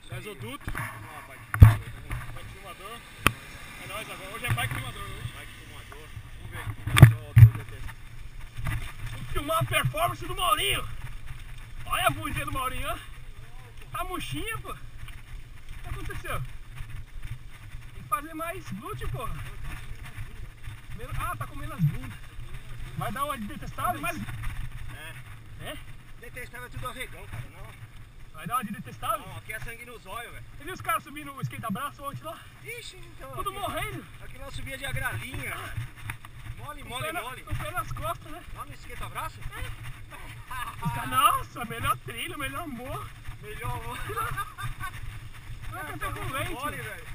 Gasoduto. Vamos lá, bike filmador. Bike filmador. É nóis agora. Hoje é bike filmador. Hoje. Bike filmador. Vamos ver aqui o pessoal do DTS. Vamos filmar a performance do Maurinho. Olha a bundinha do Maurinho, ó. Tá murchinha, pô. O que aconteceu? Tem que fazer mais glúteo, pô. Ah, tá comendo as bundas. Vai dar uma de detestável, mas... É? Detestável é tudo arregão, cara. Não. Vai dar uma de detestável? Não, aqui é sangue nos olhos, velho. Você viu os caras subindo o esquenta-braço ontem lá? Ixi, então. Tudo aqui, morrendo. Aqui nós subia de agralinha. Mole, mole, mole. Com o pé nas costas, né? Lá no esquenta-braço? Os caras, nossa, melhor trilha, melhor morro. Melhor. Não é café com leite. Mole, velho.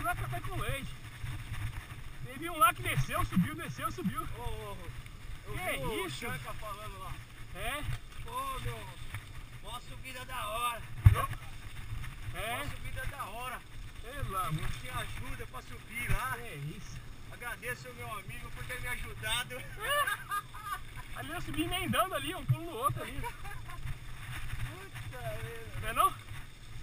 Não é café com leite. Teve um lá que desceu, subiu. Eu Que vi o isso? Chanca falando lá. É, Ô, meu. Mó subida da hora. é. Mó subida da hora. Pelo amor. Me ajuda pra subir lá. É isso. Agradeço ao meu amigo por ter me ajudado. Ali eu subi emendando ali, um pulo no outro ali. Puta vida. Não é não?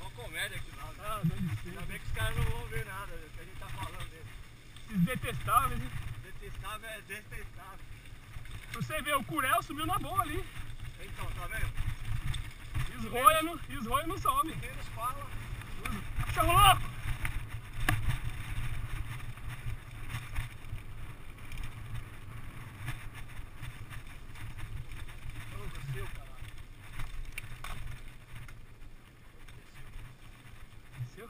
Uma comédia aqui lá. Né? Ah, deve ser. Ainda bem que os caras não vão ver nada do que a gente tá falando dele. Esses detestáveis, hein? Detestável é detestável. Pra você ver, o Curel subiu na boa ali. Então, tá vendo? E os roia não sobem. Menos fala. Cachorro louco! Desceu, caralho. Desceu?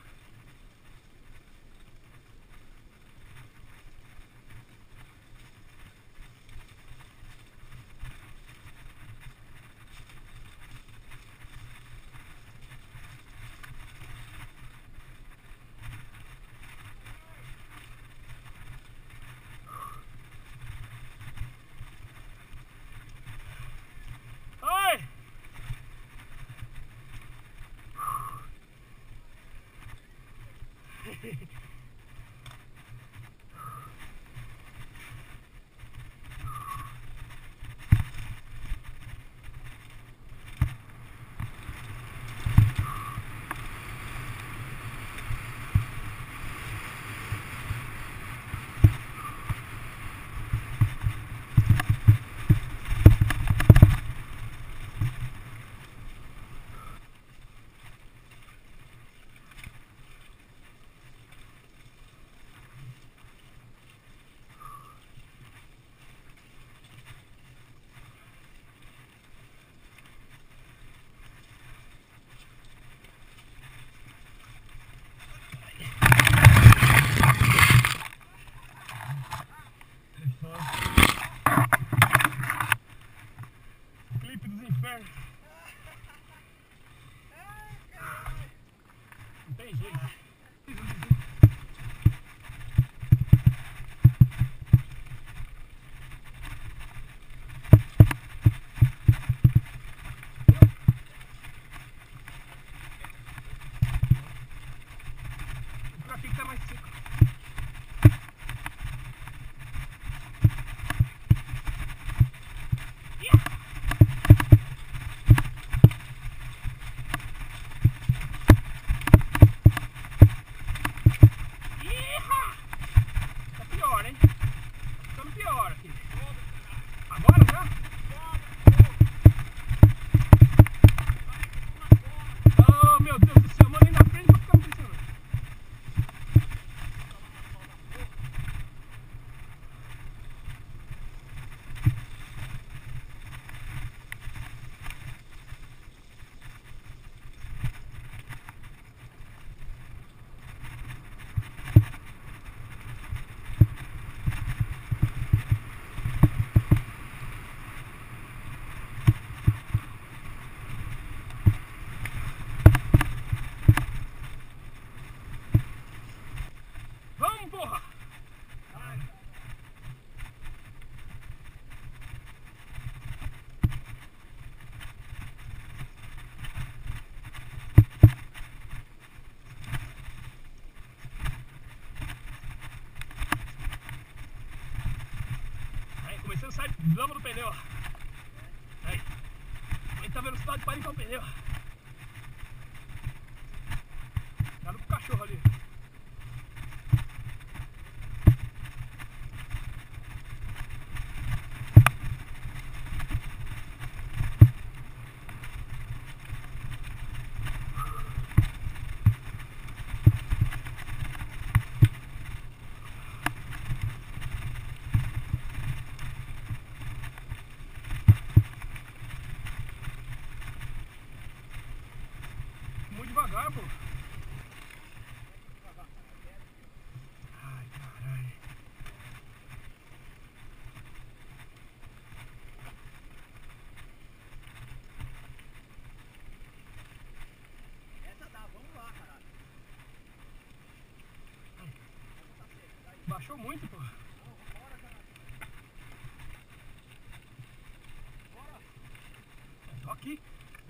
Oi! Clipe dos infernos. Não tem jeito. Pra ficar mais seco. Tá pior, hein? Tá ficando pior aqui. Agora já? Oh, meu Deus do céu, mano, aí na frente pra ficar impressionando. Vamos, porra! Aí, começando a sair lama do pneu, ó. Aí. Aumenta a velocidade para limpar o pneu. cachorro ali. Muito devagar, pô. Ai, caralho. Essa dá, vamos lá, caralho. Baixou muito, pô. Bora, caralho. Bora. Tô aqui,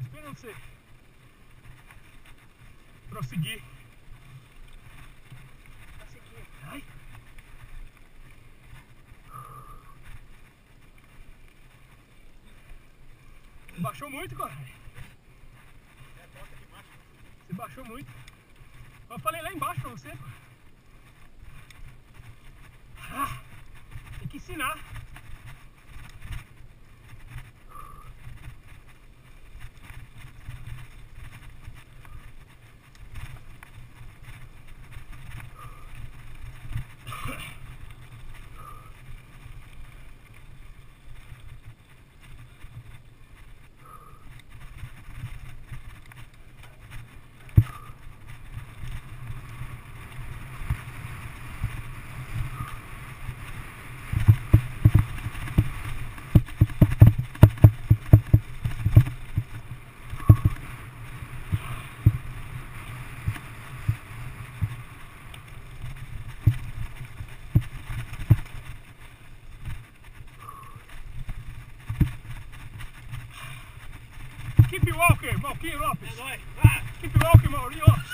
esperando você prosseguir. Tá sequinho. Ai. Baixou muito, cara. É, bota aqui embaixo. Você baixou muito. Eu falei lá embaixo pra você, pô. Ah, tem que ensinar. Keep walking, Maurinho Lopes. É nóis. Vai. Keep walking, Maurinho Lopes.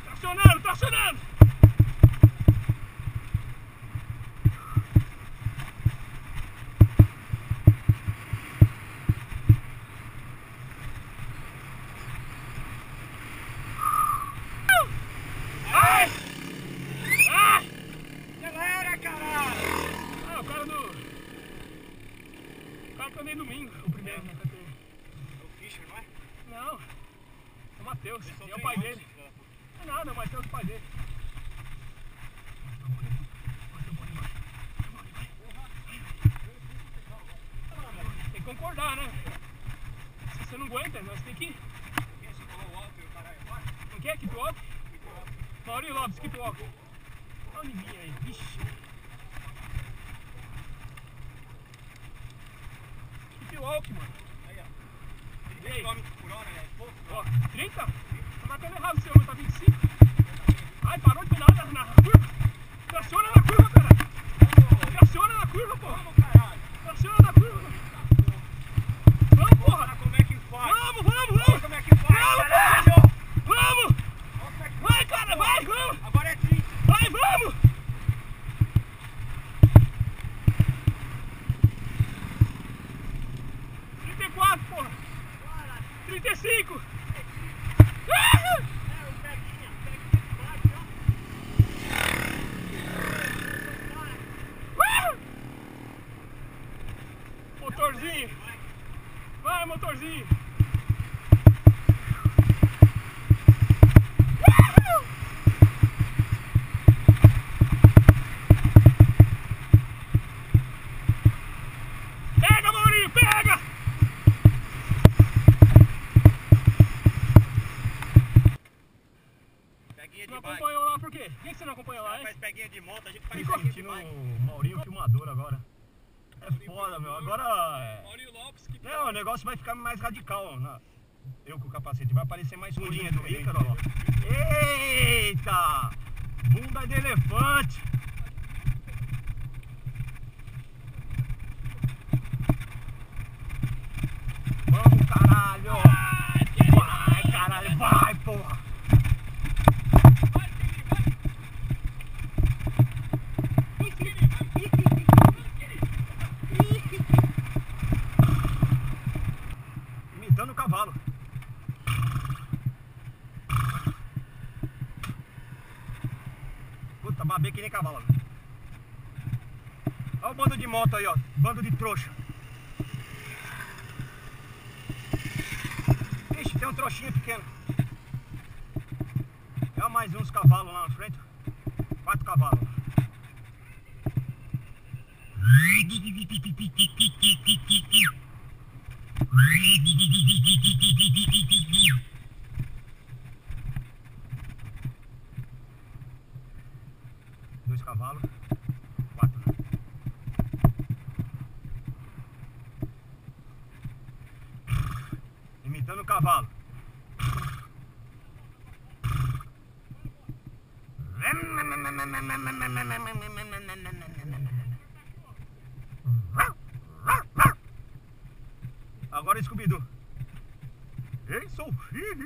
Tracionando, tracionando. Ai! Ai! Acelera, caralho. Ah, o cara do... O cara que eu andei domingo, o primeiro, né? É o Fischer, não é? Não, é o Matheus, Eles são e é o pai treinantes, dele. filha da puta. Não é nada, é o Matheus, o pai dele. Tem que concordar, né? Se você não aguenta, nós tem que... Quem se falou o alto e o caralho agora? Não quer keep walk? Ficou alto. Maurinho Lopes, keep walk. Olha em mim aí, vixe. Keep walk, mano. Aí, ó. E aí? 30 km por hora, né? Pouco. Ó, 30? Tá marcando errado o seu, tá 25. Ai, parou de pedalar na curva. Traciona na curva, cara. Traciona na curva, pô. Vamos, caralho. Traciona na curva. Vamos, porra. Olha como é que faz. Vamos, vamos, Olha vamos. como é que faz, Vamos, caralho. Vamos. Olha como é que Vai, cara, vai, vamos. Agora é 30. Vai, vamos. 34, porra. 35. Ah! É, o peguinha bate, ó. Motorzinho. Vai, motorzinho. Pega, Maurinho, pega! Peguinha de Não bike. acompanhou lá por quê? Por que você não acompanhou lá, hein? Faz peguinha de moto, a gente faz Fico peguinha de assistindo bike. o Maurinho filmador agora. É foda, meu. Agora Maurinho Lopes, que o negócio vai ficar mais radical. Eu com o capacete. Vai aparecer mais bundinha do Ícaro, ó. Eita! Bunda de elefante! Vamos, caralho! Vai, caralho! Vai, porra! imitando o cavalo. Puta, babei que nem cavalo. Olha o bando de moto aí, ó. Bando de trouxa. Ixi, tem um trouxinho pequeno. É mais uns cavalos lá na frente. 4 cavalos. Dois cavalos. 4, né? Imitando o cavalo. Agora Scooby-Doo. Ei, Sofia!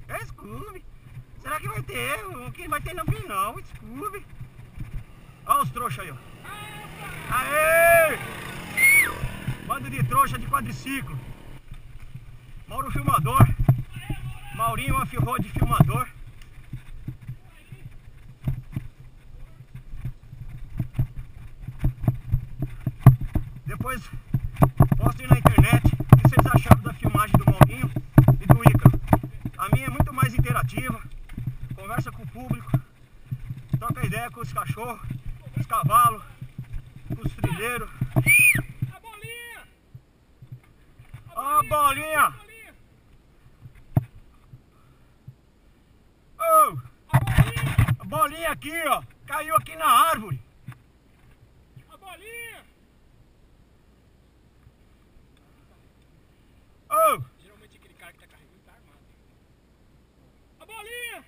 É Scooby! Será que vai ter? Quem vai ter não tem não, Scooby! Olha os trouxas aí, ó! Aê! Bando de trouxa de quadriciclo! Mauro filmador! Maurinho off-road filmador! Depois postem na internet o que vocês acharam da filmagem do Maurinho e do Ícaro. A minha é muito mais interativa, conversa com o público, troca ideia com os cachorros, com os cavalos, com os trilheiros. A bolinha! Ó a bolinha! Oh, a bolinha aqui, ó, caiu aqui na árvore. A bolinha! Oh, Geralmente aquele cara que tá carregando tá armado. A bolinha!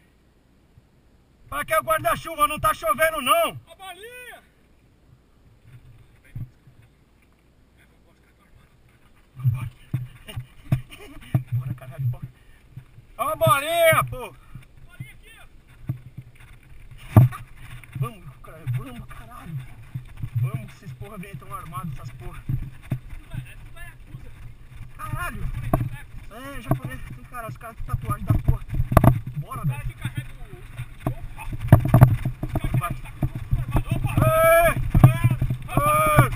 pra que o guarda-chuva? Não tá chovendo não. A bolinha! Bora, caralho, bora. Ó a bolinha, pô. Bolinha aqui, ó! Vamos, caralho. Vamos, esses porra vêm tão armados, essas porra. Tu vai acusa. Caralho. É, japonês, tem cara, os caras têm tatuagem da porra. Bora, O cara velho. que carrega o... Opa! O cara que carrega o saco armado. Opa! Ei! Ei!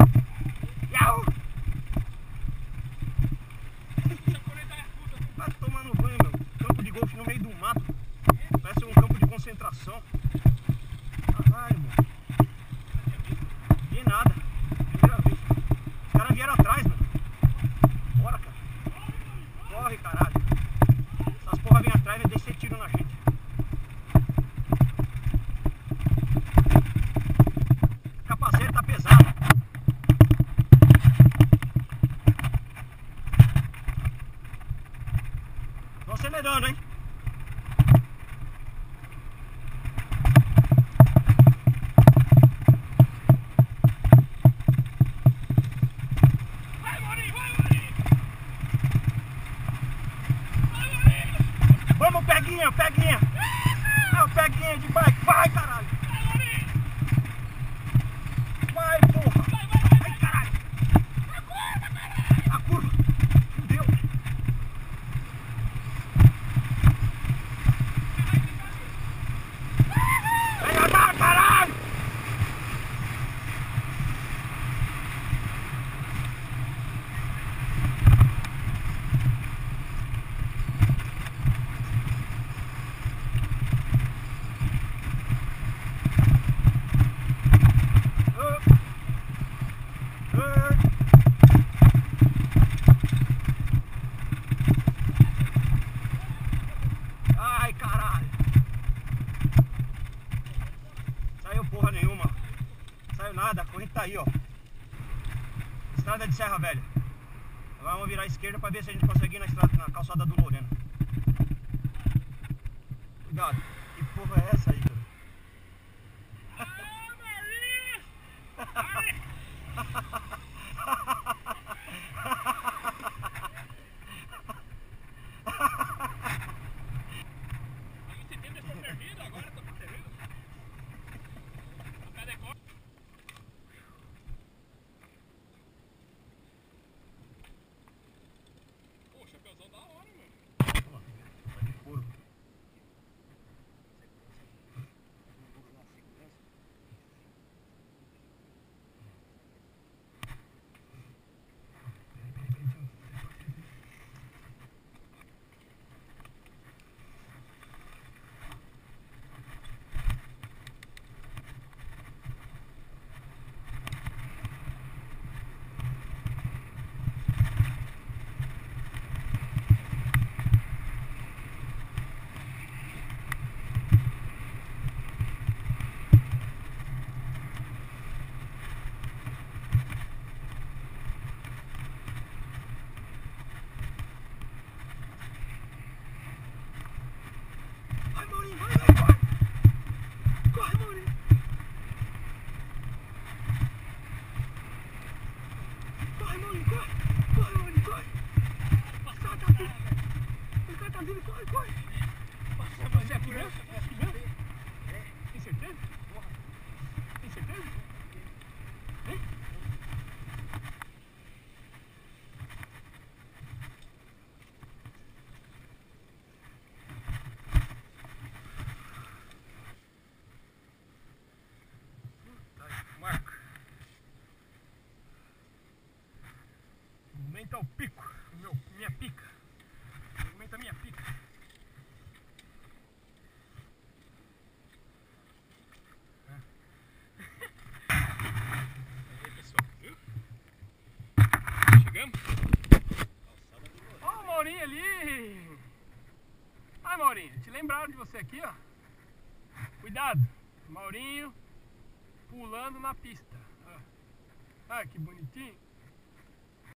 Iau! O japonês da Yakuza. Vai tomar no banho, meu. Campo de golfe no meio do mato. Parece um campo de concentração. Caralho, mano. Vi nada. Primeira vez. Os caras vieram atrás, mano. Bora, cara. Corre, caralho. Essas porra vêm atrás e deixam tiro na gente. O capacete tá pesado. Tô acelerando, hein? Vai, Maurinho! Vai, Maurinho! Vai, Maurinho! Vamos, Peguinha, Peguinha! É o Peguinha de bike, vai, caralho! Vai, Maurinho! Vai, porra! Vai, vai, vai! Ai, caralho! A curva! Fudeu! Vem andar, caralho! Ai, caralho! Saiu porra nenhuma. Saiu nada, a corrente tá aí, ó. Estrada de Serra Velha. Agora vamos virar à esquerda pra ver se a gente consegue ir na estrada, na calçada do Lorena. Cuidado. Que porra é essa aí, cara? Ah, Maurinho! Ai! Aí você tem deixou perdido, agora tá perdido. O cara é corte. Corre, Maurinho, corre. O cara tá vindo. O cara tá vindo, corre, corre. Você é aqui mesmo? É aqui mesmo? Tem certeza? Tem certeza? Hein? Marco. Aumenta o pico, minha pica. Aumenta a minha pica. Aí, pessoal, viu? Chegamos? Ó o Maurinho ali. Ai, Maurinho, te lembraram de você aqui, ó. Cuidado, Maurinho pulando na pista. Ah, que bonitinho.